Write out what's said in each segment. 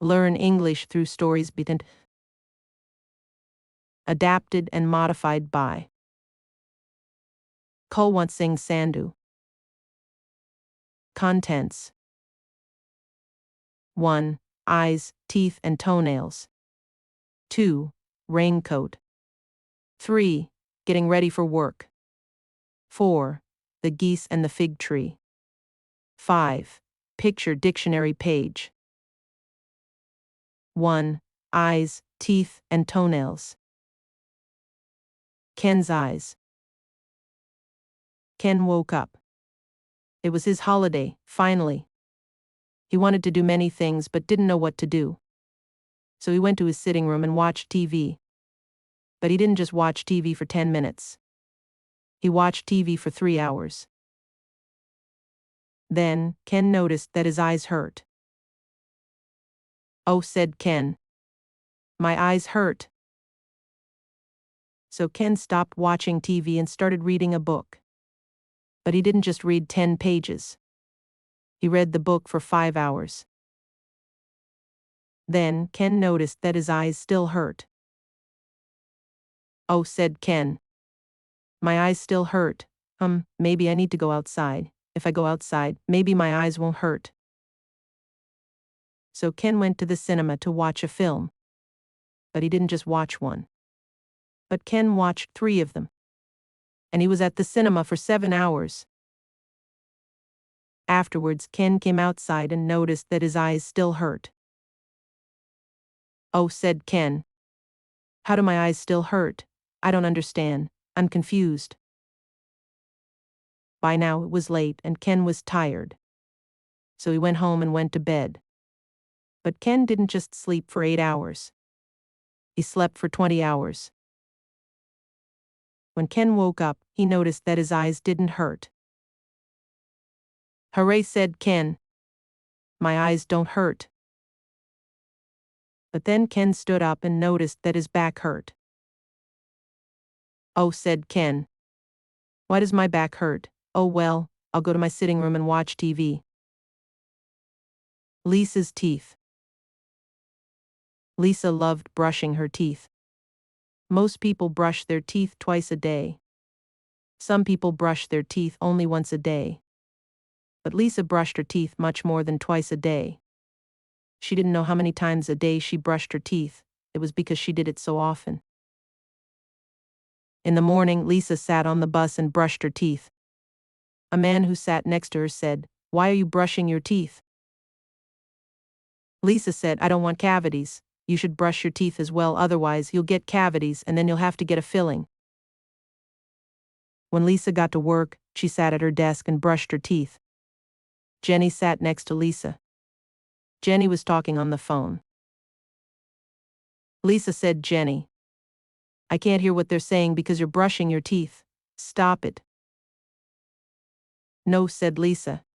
Learn English through stories B10. Adapted and modified by Kulwant Singh Sandhu. Contents: 1. Eyes, teeth and toenails. 2. Raincoat. 3. Getting ready for work. 4. The geese and the fig tree. 5. Picture dictionary page. 1. Eyes, teeth and toenails. Ken's eyes. Ken woke up. It was his holiday, finally. He wanted to do many things but didn't know what to do. So he went to his sitting room and watched TV. But he didn't just watch TV for 10 minutes. He watched TV for 3 hours. Then, Ken noticed that his eyes hurt. "Oh," said Ken. "My eyes hurt." So Ken stopped watching TV and started reading a book. But he didn't just read 10 pages. He read the book for 5 hours. Then, Ken noticed that his eyes still hurt. "Oh," said Ken. "My eyes still hurt. Maybe I need to go outside. If I go outside, maybe my eyes won't hurt." So Ken went to the cinema to watch a film. But he didn't just watch one. But Ken watched 3 of them. And he was at the cinema for 7 hours. Afterwards, Ken came outside and noticed that his eyes still hurt. "Oh," said Ken. "How do my eyes still hurt? I don't understand. I'm confused." By now it was late and Ken was tired. So he went home and went to bed. But Ken didn't just sleep for 8 hours. He slept for 20 hours. When Ken woke up, he noticed that his eyes didn't hurt. "Hooray," said Ken. "My eyes don't hurt." But then Ken stood up and noticed that his back hurt. "Oh," said Ken. "Why does my back hurt? Oh well, I'll go to my sitting room and watch TV." Lisa's teeth. Lisa loved brushing her teeth. Most people brush their teeth twice a day. Some people brush their teeth only once a day. But Lisa brushed her teeth much more than twice a day. She didn't know how many times a day she brushed her teeth. It was because she did it so often. In the morning, Lisa sat on the bus and brushed her teeth. A man who sat next to her said, "Why are you brushing your teeth?" Lisa said, "I don't want cavities. You should brush your teeth as well, otherwise you'll get cavities and then you'll have to get a filling." When Lisa got to work, she sat at her desk and brushed her teeth. Jenny sat next to Lisa. Jenny was talking on the phone. Lisa said, "Jenny, I can't hear what they're saying because you're brushing your teeth. Stop it." "No," said Lisa.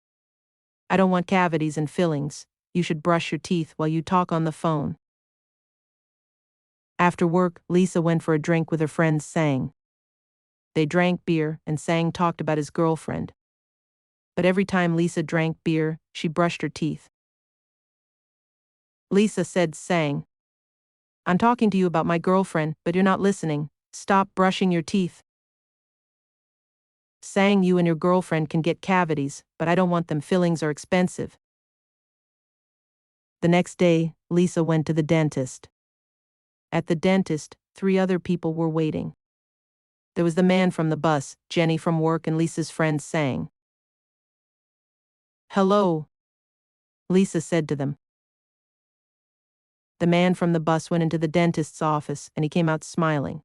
"I don't want cavities and fillings. You should brush your teeth while you talk on the phone." After work, Lisa went for a drink with her friend Sang. They drank beer, and Sang talked about his girlfriend. But every time Lisa drank beer, she brushed her teeth. Lisa said, "Sang, I'm talking to you about my girlfriend, but you're not listening. Stop brushing your teeth." "Sang, you and your girlfriend can get cavities, but I don't want them. Fillings are expensive." The next day, Lisa went to the dentist. At the dentist, 3 other people were waiting. There was the man from the bus, Jenny from work, and Lisa's friend Sang. "Hello," Lisa said to them. The man from the bus went into the dentist's office and he came out smiling.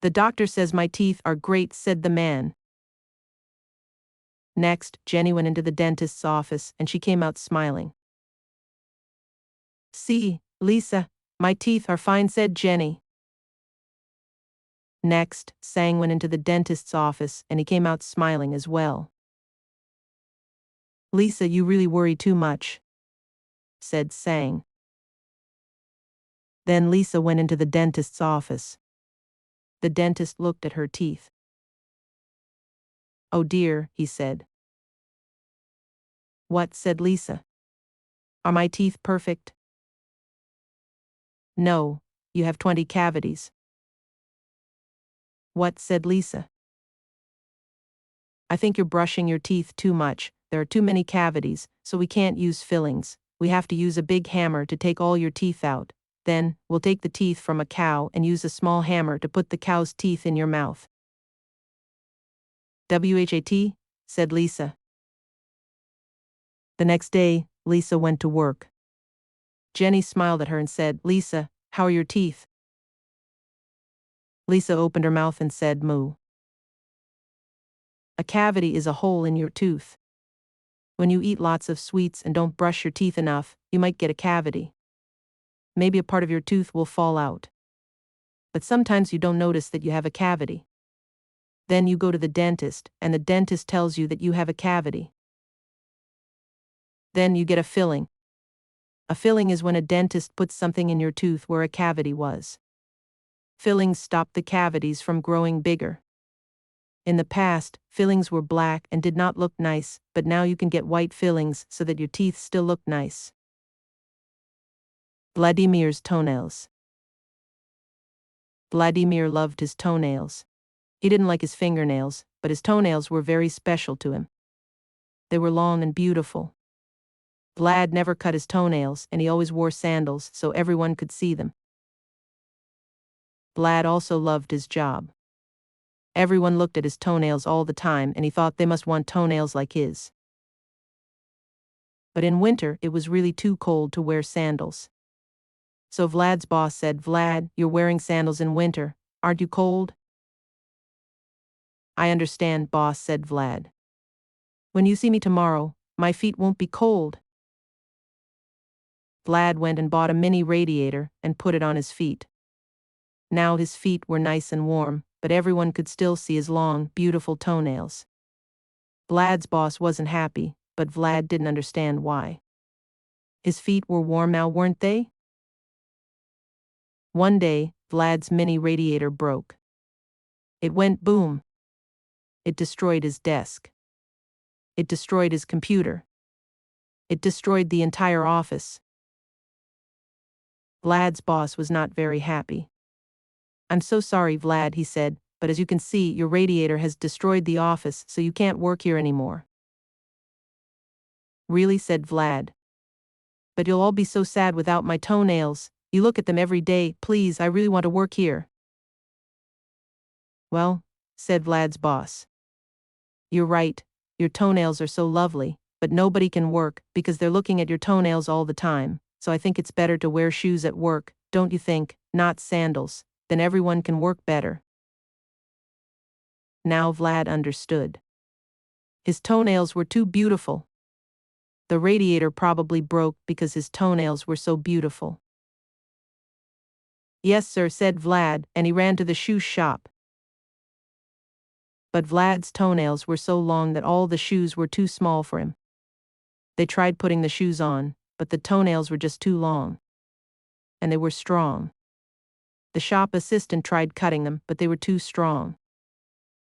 "The doctor says my teeth are great," said the man. Next, Jenny went into the dentist's office and she came out smiling. "See, Lisa, my teeth are fine," said Jenny. Next, Sang went into the dentist's office and he came out smiling as well. "Lisa, you really worry too much," said Sang. Then Lisa went into the dentist's office. The dentist looked at her teeth. "Oh dear," he said. "What?" said Lisa. Are my teeth perfect? No, you have 20 cavities. What? Said Lisa. I think you're brushing your teeth too much. There are too many cavities, so we can't use fillings. We have to use a big hammer to take all your teeth out. Then, we'll take the teeth from a cow and use a small hammer to put the cow's teeth in your mouth. WHAT? Said Lisa. The next day, Lisa went to work. Jenny smiled at her and said, Lisa, how are your teeth? Lisa opened her mouth and said, Moo. A cavity is a hole in your tooth. When you eat lots of sweets and don't brush your teeth enough, you might get a cavity. Maybe a part of your tooth will fall out. But sometimes you don't notice that you have a cavity. Then you go to the dentist, and the dentist tells you that you have a cavity. Then you get a filling. A filling is when a dentist puts something in your tooth where a cavity was. Fillings stop the cavities from growing bigger. In the past, fillings were black and did not look nice, but now you can get white fillings so that your teeth still look nice. Vladimir's toenails. Vladimir loved his toenails. He didn't like his fingernails, but his toenails were very special to him. They were long and beautiful. Vlad never cut his toenails, and he always wore sandals so everyone could see them. Vlad also loved his job. Everyone looked at his toenails all the time, and he thought they must want toenails like his. But in winter, it was really too cold to wear sandals. So Vlad's boss said, Vlad, you're wearing sandals in winter. Aren't you cold? I understand, boss, said Vlad. When you see me tomorrow, my feet won't be cold. Vlad went and bought a mini radiator and put it on his feet. Now his feet were nice and warm, but everyone could still see his long, beautiful toenails. Vlad's boss wasn't happy, but Vlad didn't understand why. His feet were warm now, weren't they? One day, Vlad's mini radiator broke. It went boom. It destroyed his desk. It destroyed his computer. It destroyed the entire office. Vlad's boss was not very happy. I'm so sorry, Vlad, he said, but as you can see, your radiator has destroyed the office, so you can't work here anymore. Really, said Vlad. But you'll all be so sad without my toenails. You look at them every day. Please, I really want to work here. Well, said Vlad's boss. You're right, your toenails are so lovely, but nobody can work because they're looking at your toenails all the time, so I think it's better to wear shoes at work, don't you think, not sandals, then everyone can work better. Now Vlad understood. His toenails were too beautiful. The radiator probably broke because his toenails were so beautiful. Yes, sir, said Vlad, and he ran to the shoe shop. But Vlad's toenails were so long that all the shoes were too small for him. They tried putting the shoes on, but the toenails were just too long. And they were strong. The shop assistant tried cutting them, but they were too strong.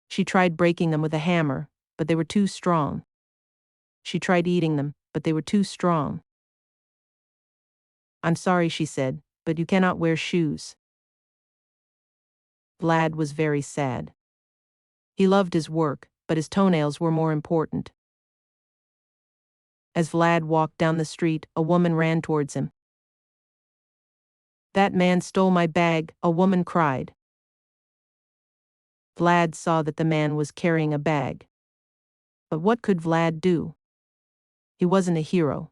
She tried breaking them with a hammer, but they were too strong. She tried eating them, but they were too strong. I'm sorry, she said, but you cannot wear shoes. Vlad was very sad. He loved his work, but his toenails were more important. As Vlad walked down the street, a woman ran towards him. That man stole my bag, a woman cried. Vlad saw that the man was carrying a bag. But what could Vlad do? He wasn't a hero.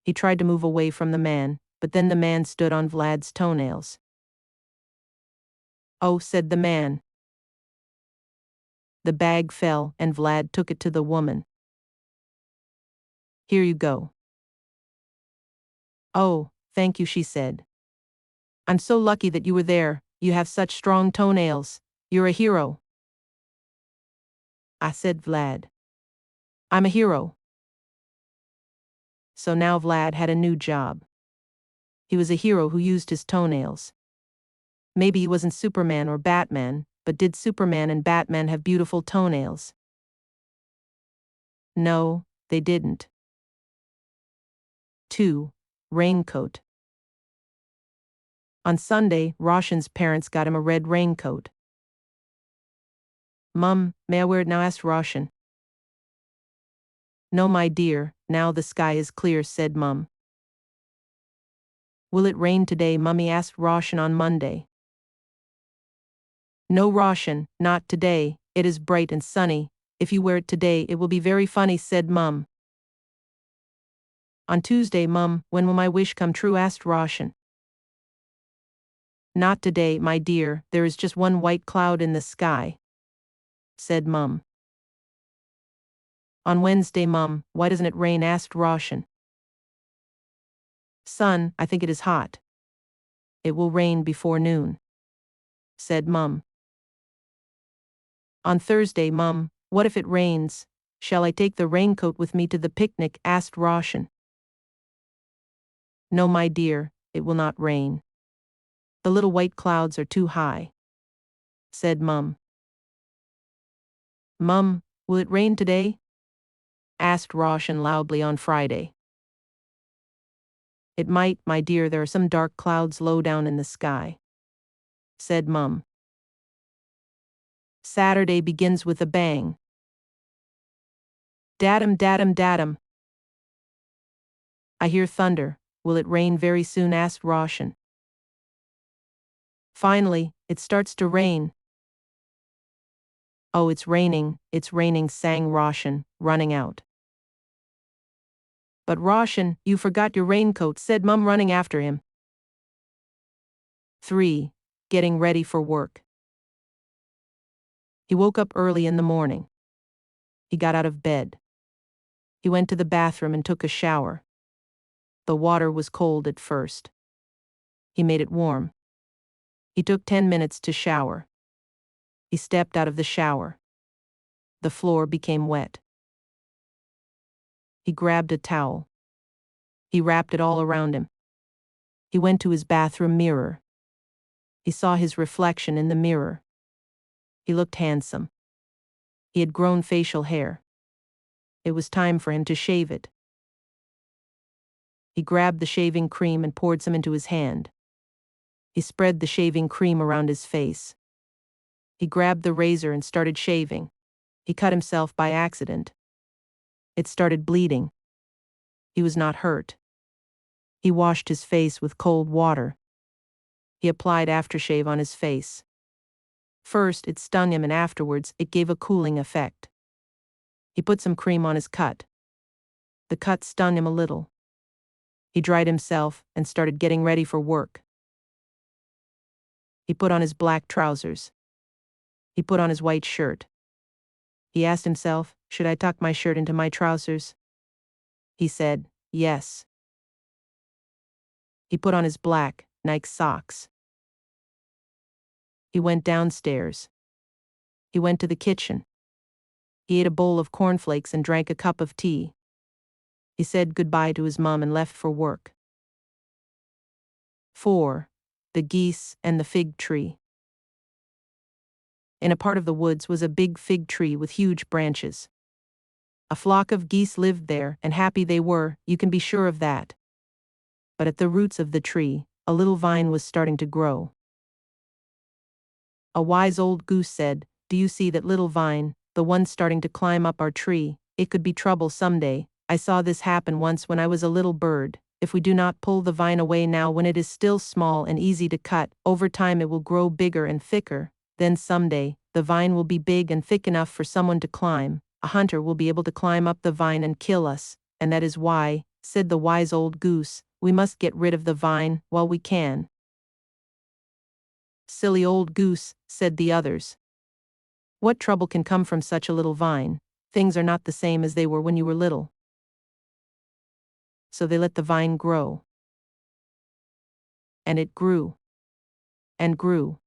He tried to move away from the man, but then the man stood on Vlad's toenails. Oh, said the man. The bag fell, and Vlad took it to the woman. Here you go. Oh, thank you, she said. I'm so lucky that you were there. You have such strong toenails. You're a hero. I said, Vlad. I'm a hero. So now Vlad had a new job. He was a hero who used his toenails. Maybe he wasn't Superman or Batman, but did Superman and Batman have beautiful toenails? No, they didn't. 2. Raincoat. On Sunday, Roshan's parents got him a red raincoat. "Mum, may I wear it now?" asked Roshan. "No, my dear, now the sky is clear," said Mum. "Will it rain today?" Mummy asked Roshan on Monday. "No, Roshan, not today, it is bright and sunny. If you wear it today it will be very funny," said Mum. On Tuesday, "Mum, when will my wish come true?" asked Roshan. "Not today, my dear, there is just one white cloud in the sky," said Mum. On Wednesday, "Mum, why doesn't it rain?" asked Roshan. "Son, I think it is hot. It will rain before noon," said Mum. On Thursday, "Mum, what if it rains? Shall I take the raincoat with me to the picnic?" asked Roshan. "No, my dear, it will not rain. The little white clouds are too high," said Mum. "Mum, will it rain today?" asked Roshan loudly on Friday. "It might, my dear, there are some dark clouds low down in the sky," said Mum. Saturday begins with a bang. Datum, datum, datum. I hear thunder. Will it rain very soon? asked Roshan. Finally, it starts to rain. Oh, it's raining, sang Roshan, running out. But Roshan, you forgot your raincoat, said Mum, running after him. 3. Getting ready for work. He woke up early in the morning. He got out of bed. He went to the bathroom and took a shower. The water was cold at first. He made it warm. He took 10 minutes to shower. He stepped out of the shower. The floor became wet. He grabbed a towel. He wrapped it all around him. He went to his bathroom mirror. He saw his reflection in the mirror. He looked handsome. He had grown facial hair. It was time for him to shave it. He grabbed the shaving cream and poured some into his hand. He spread the shaving cream around his face. He grabbed the razor and started shaving. He cut himself by accident. It started bleeding. He was not hurt. He washed his face with cold water. He applied aftershave on his face. First, it stung him, and afterwards, it gave a cooling effect. He put some cream on his cut. The cut stung him a little. He dried himself and started getting ready for work. He put on his black trousers. He put on his white shirt. He asked himself, should I tuck my shirt into my trousers? He said, yes. He put on his black Nike socks. He went downstairs. He went to the kitchen. He ate a bowl of cornflakes and drank a cup of tea. He said goodbye to his mom and left for work. 4. The geese and the fig tree. In a part of the woods was a big fig tree with huge branches. A flock of geese lived there, and happy they were, you can be sure of that. But at the roots of the tree, a little vine was starting to grow. A wise old goose said, do you see that little vine, the one starting to climb up our tree? It could be trouble someday. I saw this happen once when I was a little bird. If we do not pull the vine away now when it is still small and easy to cut, over time it will grow bigger and thicker. Then someday, the vine will be big and thick enough for someone to climb. A hunter will be able to climb up the vine and kill us. And that is why, said the wise old goose, we must get rid of the vine while we can. Silly old goose, said the others. What trouble can come from such a little vine? Things are not the same as they were when you were little. So they let the vine grow. And it grew. And grew.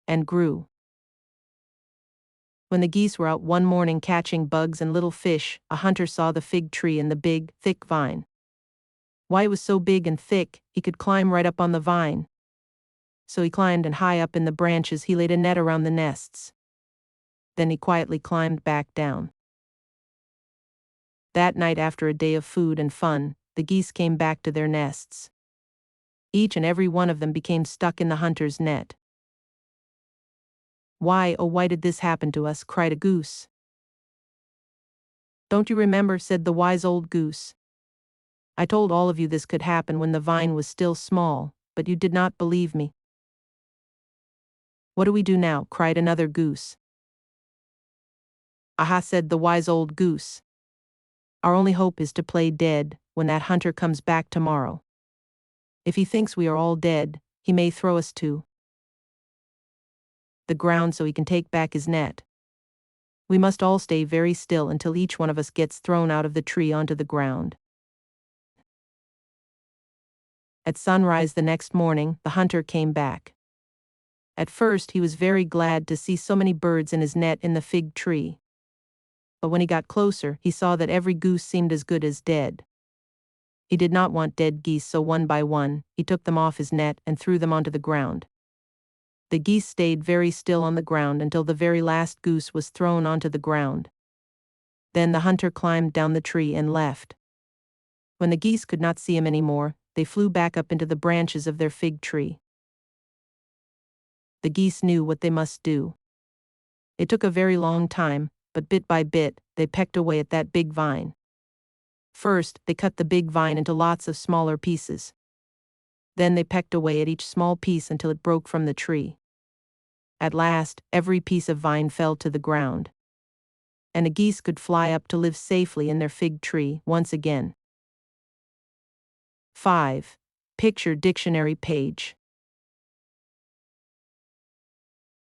And grew. When the geese were out one morning catching bugs and little fish, a hunter saw the fig tree and the big, thick vine. Why it was so big and thick, he could climb right up on the vine. So he climbed, and high up in the branches he laid a net around the nests. Then he quietly climbed back down. That night, after a day of food and fun, the geese came back to their nests. Each and every one of them became stuck in the hunter's net. "Why, oh why did this happen to us?" cried a goose. "Don't you remember?" said the wise old goose. "I told all of you this could happen when the vine was still small, but you did not believe me." "What do we do now?" cried another goose. "Aha," said the wise old goose. "Our only hope is to play dead when that hunter comes back tomorrow. If he thinks we are all dead, he may throw us to the ground so he can take back his net. We must all stay very still until each one of us gets thrown out of the tree onto the ground." At sunrise the next morning, the hunter came back. At first he was very glad to see so many birds in his net in the fig tree. But when he got closer, he saw that every goose seemed as good as dead. He did not want dead geese, so one by one, he took them off his net and threw them onto the ground. The geese stayed very still on the ground until the very last goose was thrown onto the ground. Then the hunter climbed down the tree and left. When the geese could not see him anymore, they flew back up into the branches of their fig tree. The geese knew what they must do. It took a very long time, but bit by bit, they pecked away at that big vine. First, they cut the big vine into lots of smaller pieces. Then they pecked away at each small piece until it broke from the tree. At last, every piece of vine fell to the ground. And the geese could fly up to live safely in their fig tree once again. 5. Picture dictionary page.